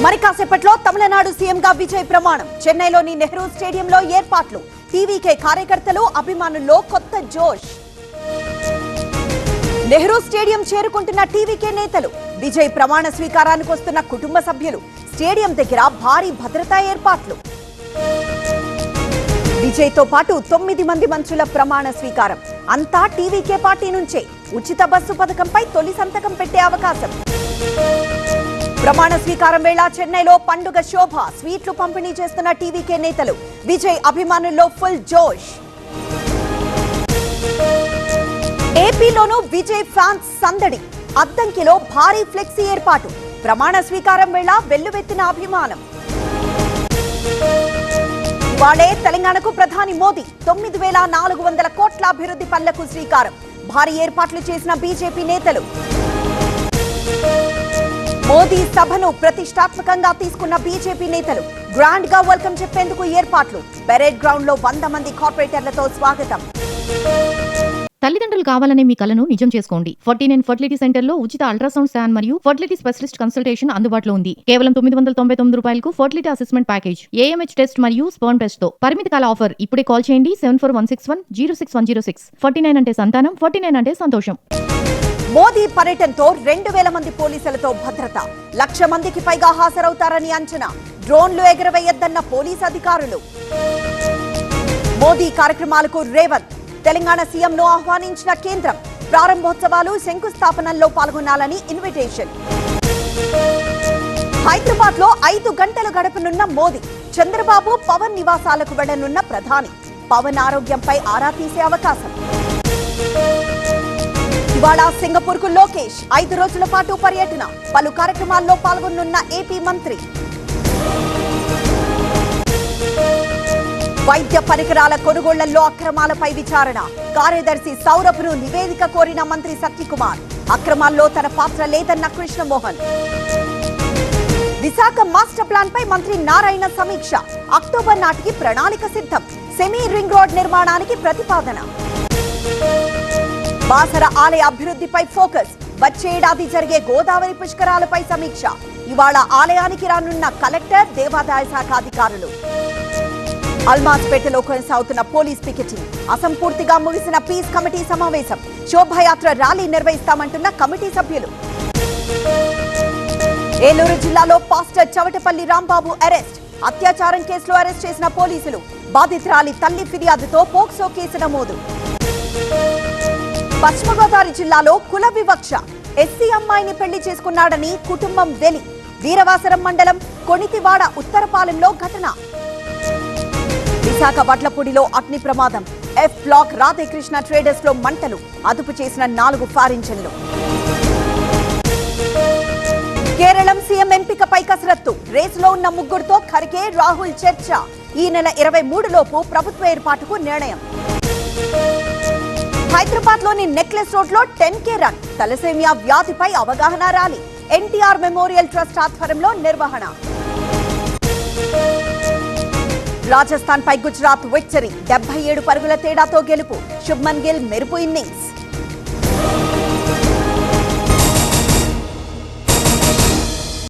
మరి కాసేపట్లో తమిళనాడు సీఎంగా విజయ్ ప్రమాణం. చెన్నైలోని నెహ్రూ స్టేడియంలో ఏర్పాట్లు. టీవీకే కార్యకర్తలు, అభిమానుల్లో కొత్త జోష్. నెహ్రూ స్టేడియం చేరుకుంటున్న టీవీకే నేతలు. విజయ్ ప్రమాణ స్వీకారానికి వస్తున్న కుటుంబ సభ్యులు. స్టేడియం దగ్గర భారీ భద్రతా ఏర్పాట్లు. విజయ్ తో పాటు 9 మంది మంత్రుల ప్రమాణ స్వీకారం. అంతా టీవీకే పార్టీ నుంచే. ఉచిత బస్సు పథకంపై తొలి సంతకం పెట్టే అవకాశం. ప్రమాణ స్వీకారం వేళ చెన్నైలో పండుగ శోభ. స్వీట్లు పంపిణీ చేస్తున్న టీవీకే నేతలు. విజయ్ అభిమానుల్లో ఫుల్ జోష్. ఏపీలోనూ విజయ్ ఫ్యాన్స్ సందడి. అద్దంకిలో భారీ ఫ్లెక్సీ ఏర్పాటు. ప్రమాణ స్వీకారం వేళ వెల్లువెత్తిన అభిమానం. ఇవాళే తెలంగాణకు ప్రధాని మోదీ 9,400 కోట్ల అభివృద్ధి పనులకు శ్రీకారం. భారీ ఏర్పాట్లు చేసిన బీజేపీ నేతలు. మోదీ సభను ప్రతిష్టాత్మకంగా తీసుకున్న బీజేపీ నేతలు. గ్రాండ్ గా వెల్కమ్ చెప్పేందుకు ఏర్పాట్లు. పెరేడ్ గ్రౌండ్ లో 100 మంది కార్పొరేటర్లతో స్వాగతం. తల్లిదండ్రులు కావాలనే మీ కలను నిజం చేసుకోండి. 49 ఫర్టిలిటీ సెంటర్ లో ఉచిత అల్ట్రాసౌండ్ స్కాన్ మరియు ఫర్టిలిటీ స్పెషలిస్ట్ కన్సల్టేషన్ అందుబాటులో ఉంది. కేవలం 999 రూపాయలకు fertility assessment package, AMH test మరియు స్పర్మ్ టెస్ట్ తో. పరిమిత కాల ఆఫర్. ఇప్పుడే కాల్ చేయండి 7416106106. 49 అంటే సంతానం, 49 అంటే సంతోషం. మోదీ పర్యటనతో 2000 మంది పోలీసులతో భద్రత. 1,00,000 మందికి పైగా హాజరవుతారని అంచనా. డ్రోన్లు ఎగరవేయొద్దన్న పోలీసు అధికారులు. మోదీ కార్యక్రమాలకు రేవంత్. తెలంగాణ సీఎంను ఆహ్వానించిన కేంద్రం. ప్రారంభోత్సవాలు, శంకుస్థాపనల్లో పాల్గొనాలని ఇన్విటేషన్. హైదరాబాద్ లో 5 గంటలు గడపనున్న మోదీ. చంద్రబాబు, పవన్ నివాసాలకు వెళ్లనున్న ప్రధాని. పవన్ ఆరోగ్యంపై ఆరా తీసే అవకాశం. ఇవాళ సింగపూర్ కు లోకేష్. 5 రోజుల పాటు పర్యటన. పలు కార్యక్రమాల్లో పాల్గొనున్న ఏపీ మంత్రి. వైద్య పరికరాల కొనుగోళ్లలో అక్రమాలపై విచారణ. కార్యదర్శి సౌరభ్ను నివేదిక కోరిన మంత్రి సత్యకుమార్. అక్రమాల్లో తన పాత్ర లేదన్న కృష్ణమోహన్. విశాఖ మాస్టర్ ప్లాన్ పై మంత్రి నారాయణ సమీక్ష. అక్టోబర్ నాటికి ప్రణాళిక సిద్ధం. సెమీ రింగ్ రోడ్ నిర్మాణానికి ప్రతిపాదన. బాసర ఆలయ అభివృద్ధిపై ఫోకస్. వచ్చే ఏడాది జరిగే గోదావరి పుష్కరాలపై సమీక్ష. ఇవాళ ఆలయానికి రానున్న కలెక్టర్, దేవాదాయ శాఖ అధికారులు. అల్మాజ్పేటలో కొనసాగుతున్న పోలీస్ పికెటింగ్. అసంపూర్తిగా ముగిసిన పీస్ కమిటీ సమావేశం. శోభయాత్ర ర్యాలీ నిర్వహిస్తామంటున్న కమిటీ సభ్యులు. ఏలూరు జిల్లాలో పాస్టర్ చవటపల్లి రాంబాబు అరెస్ట్. అత్యాచారం కేసులో అరెస్ట్ చేసిన పోలీసులు. బాధితురాలి తల్లి ఫిర్యాదుతో పోక్సో కేసు నమోదు. పశ్చిమ గోదావరి జిల్లాలో కుల వివక్ష. ఎస్సీ అమ్మాయిని పెళ్లి చేసుకున్నాడని కుటుంబం వెలి. వీరవాసరం మండలం కొణితివాడ ఉత్తరపాలెంలో ఘటన. విశాఖ వడ్లపూడిలో అగ్ని ప్రమాదం. ఎఫ్ బ్లాక్ రాధేకృష్ణ ట్రేడర్స్ లో మంటలు. అదుపు చేసిన 4 ఫైర్ ఇంజన్లు. కేరళం సీఎం ఎంపికపై కసరత్తు. రేసులో ఉన్న ముగ్గురుతో ఖర్గే, రాహుల్ చర్చ. ఈ నెల 23 లోపు ప్రభుత్వ ఏర్పాటుకు నిర్ణయం. హైదరాబాద్ లోని నెక్లెస్ రోడ్ లో 10K రన్. తలసేమియా వ్యాధిపై అవగాహన ర్యాలీ. ఎన్టీఆర్ మెమోరియల్ ట్రస్ట్ ఆధ్వర్యంలో నిర్వహణ. రాజస్థాన్ పై గుజరాత్ విక్టరీ. 77 పరుగుల తేడాతో గెలుపు. శుభ్మన్ గిల్ మెరుపు ఇన్నింగ్స్.